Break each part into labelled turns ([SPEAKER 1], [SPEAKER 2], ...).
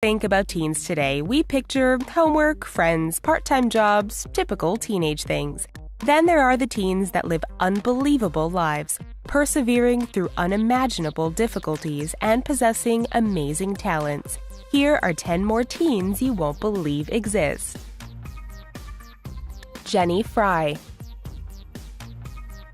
[SPEAKER 1] Think about teens today, we picture homework, friends, part-time jobs, typical teenage things. Then there are the teens that live unbelievable lives, persevering through unimaginable difficulties and possessing amazing talents. Here are 10 more teens you won't believe exist. Jenny Fry.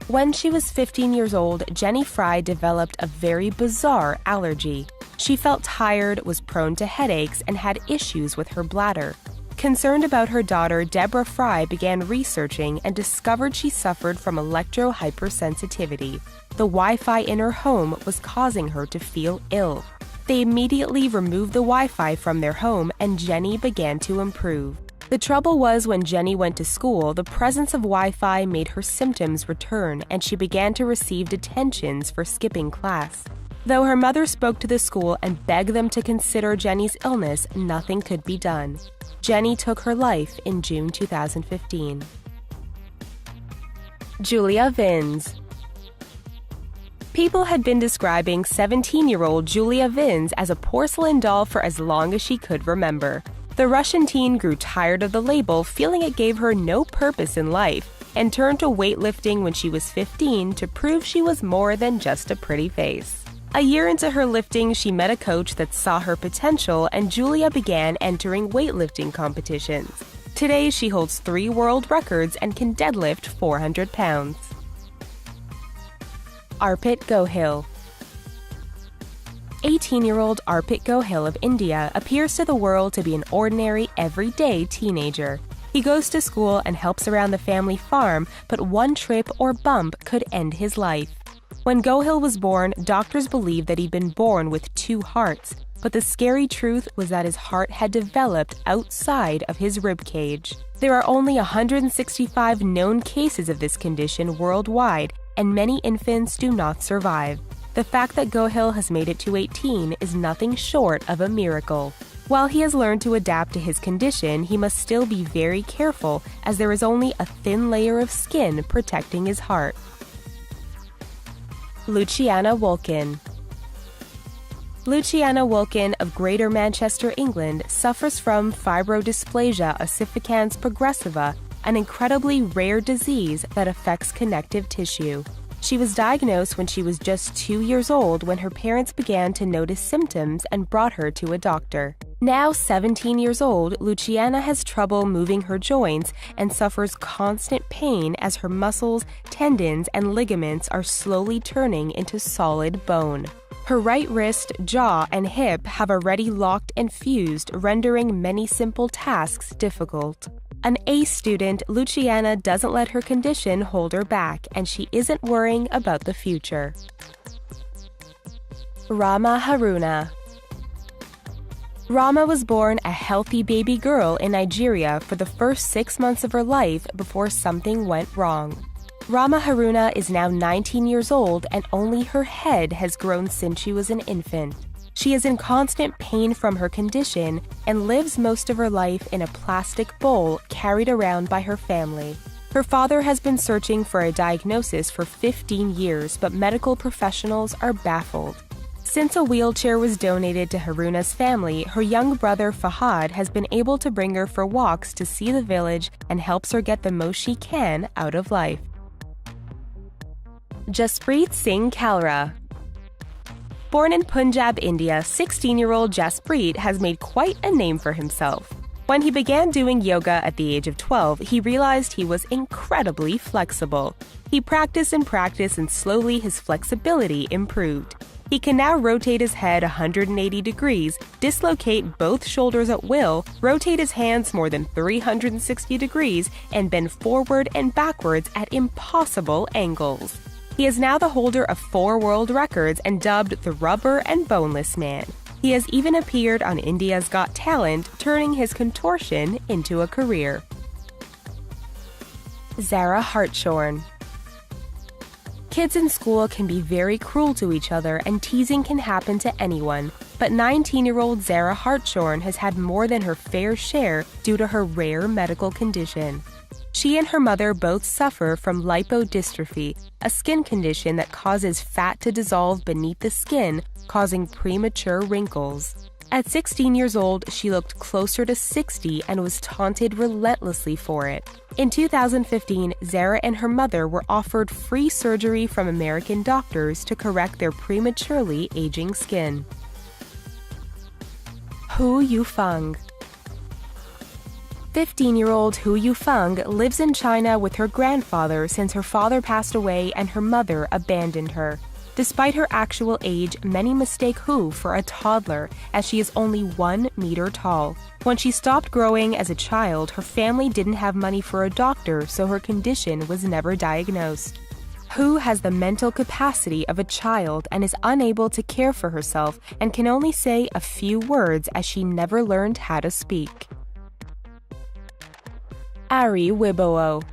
[SPEAKER 1] When she was 15 years old, Jenny Fry developed a very bizarre allergy. She felt tired, was prone to headaches, and had issues with her bladder. Concerned about her daughter, Deborah Fry began researching and discovered she suffered from electrohypersensitivity. The Wi-Fi in her home was causing her to feel ill. They immediately removed the Wi-Fi from their home, and Jenny began to improve. The trouble was, when Jenny went to school, the presence of Wi-Fi made her symptoms return, and she began to receive detentions for skipping class. Though her mother spoke to the school and begged them to consider Jenny's illness, nothing could be done. Jenny took her life in June 2015. Julia Vins. People had been describing 17-year-old Julia Vins as a porcelain doll for as long as she could remember. The Russian teen grew tired of the label, feeling it gave her no purpose in life, and turned to weightlifting when she was 15 to prove she was more than just a pretty face. A year into her lifting, she met a coach that saw her potential, and Julia began entering weightlifting competitions. Today, she holds 3 world records and can deadlift 400 pounds. Arpit Gohil. 18-year-old Arpit Gohil of India appears to the world to be an ordinary, everyday teenager. He goes to school and helps around the family farm, but one trip or bump could end his life. When Gohil was born, doctors believed that he'd been born with 2 hearts, but the scary truth was that his heart had developed outside of his rib cage. There are only 165 known cases of this condition worldwide, and many infants do not survive. The fact that Gohil has made it to 18 is nothing short of a miracle. While he has learned to adapt to his condition, he must still be very careful, as there is only a thin layer of skin protecting his heart. Luciana Wolkin. Luciana Wolkin of Greater Manchester, England, suffers from fibrodysplasia ossificans progressiva, an incredibly rare disease that affects connective tissue. She was diagnosed when she was just 2 years old when her parents began to notice symptoms and brought her to a doctor. Now 17 years old, Luciana has trouble moving her joints and suffers constant pain as her muscles, tendons, and ligaments are slowly turning into solid bone. Her right wrist, jaw, and hip have already locked and fused, rendering many simple tasks difficult. An A student, Luciana doesn't let her condition hold her back, and she isn't worrying about the future. Rama Haruna. Rama was born a healthy baby girl in Nigeria for the first 6 months of her life before something went wrong. Rama Haruna is now 19 years old, and only her head has grown since she was an infant. She is in constant pain from her condition and lives most of her life in a plastic bowl carried around by her family. Her father has been searching for a diagnosis for 15 years, but medical professionals are baffled. Since a wheelchair was donated to Haruna's family, her young brother Fahad has been able to bring her for walks to see the village and helps her get the most she can out of life. Jaspreet Singh Kalra. Born in Punjab, India, 16-year-old Jaspreet has made quite a name for himself. When he began doing yoga at the age of 12, he realized he was incredibly flexible. He practiced and slowly his flexibility improved. He can now rotate his head 180 degrees, dislocate both shoulders at will, rotate his hands more than 360 degrees, and bend forward and backwards at impossible angles. He is now the holder of 4 world records and dubbed the Rubber and Boneless Man. He has even appeared on India's Got Talent, turning his contortion into a career. Zara Hartshorn. Kids in school can be very cruel to each other, and teasing can happen to anyone, but 19-year-old Zara Hartshorn has had more than her fair share due to her rare medical condition. She and her mother both suffer from lipodystrophy, a skin condition that causes fat to dissolve beneath the skin, causing premature wrinkles. At 16 years old, she looked closer to 60 and was taunted relentlessly for it. In 2015, Zara and her mother were offered free surgery from American doctors to correct their prematurely aging skin. Hu Yufeng. 15-year-old Hu Yufeng lives in China with her grandfather since her father passed away and her mother abandoned her. Despite her actual age, many mistake Hu for a toddler, as she is only 1 meter tall. When she stopped growing as a child, her family didn't have money for a doctor, so her condition was never diagnosed. Hu has the mental capacity of a child and is unable to care for herself and can only say a few words as she never learned how to speak. Ari Wibowo.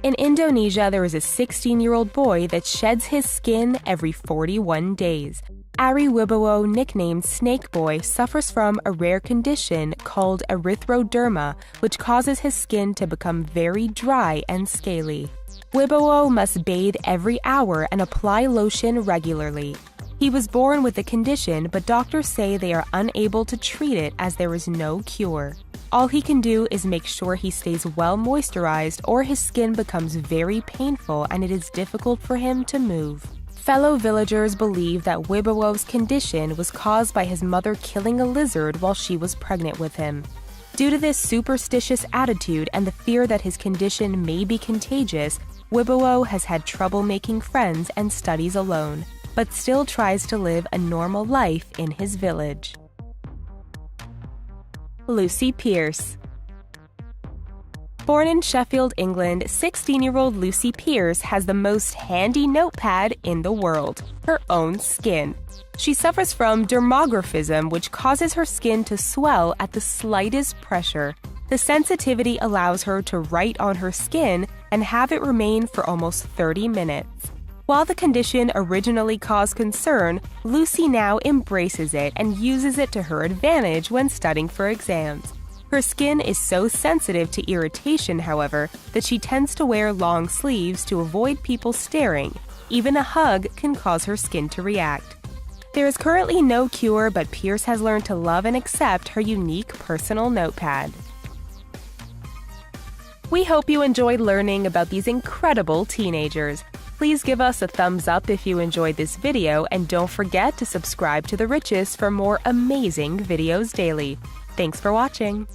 [SPEAKER 1] In Indonesia, there is a 16-year-old boy that sheds his skin every 41 days. Ari Wibowo, nicknamed Snake Boy, suffers from a rare condition called erythroderma, which causes his skin to become very dry and scaly. Wibowo must bathe every hour and apply lotion regularly. He was born with the condition, but doctors say they are unable to treat it as there is no cure. All he can do is make sure he stays well moisturized or his skin becomes very painful and it is difficult for him to move. Fellow villagers believe that Wibowo's condition was caused by his mother killing a lizard while she was pregnant with him. Due to this superstitious attitude and the fear that his condition may be contagious, Wibowo has had trouble making friends and studies alone, but still tries to live a normal life in his village. Lucy Pearce. Born in Sheffield, England, 16-year-old Lucy Pearce has the most handy notepad in the world: her own skin. She suffers from dermographism, which causes her skin to swell at the slightest pressure. The sensitivity allows her to write on her skin and have it remain for almost 30 minutes. While the condition originally caused concern, Lucy now embraces it and uses it to her advantage when studying for exams. Her skin is so sensitive to irritation, however, that she tends to wear long sleeves to avoid people staring. Even a hug can cause her skin to react. There is currently no cure, but Pearce has learned to love and accept her unique personal notepad. We hope you enjoyed learning about these incredible teenagers. Please give us a thumbs up if you enjoyed this video, and don't forget to subscribe to The Riches for more amazing videos daily. Thanks for watching!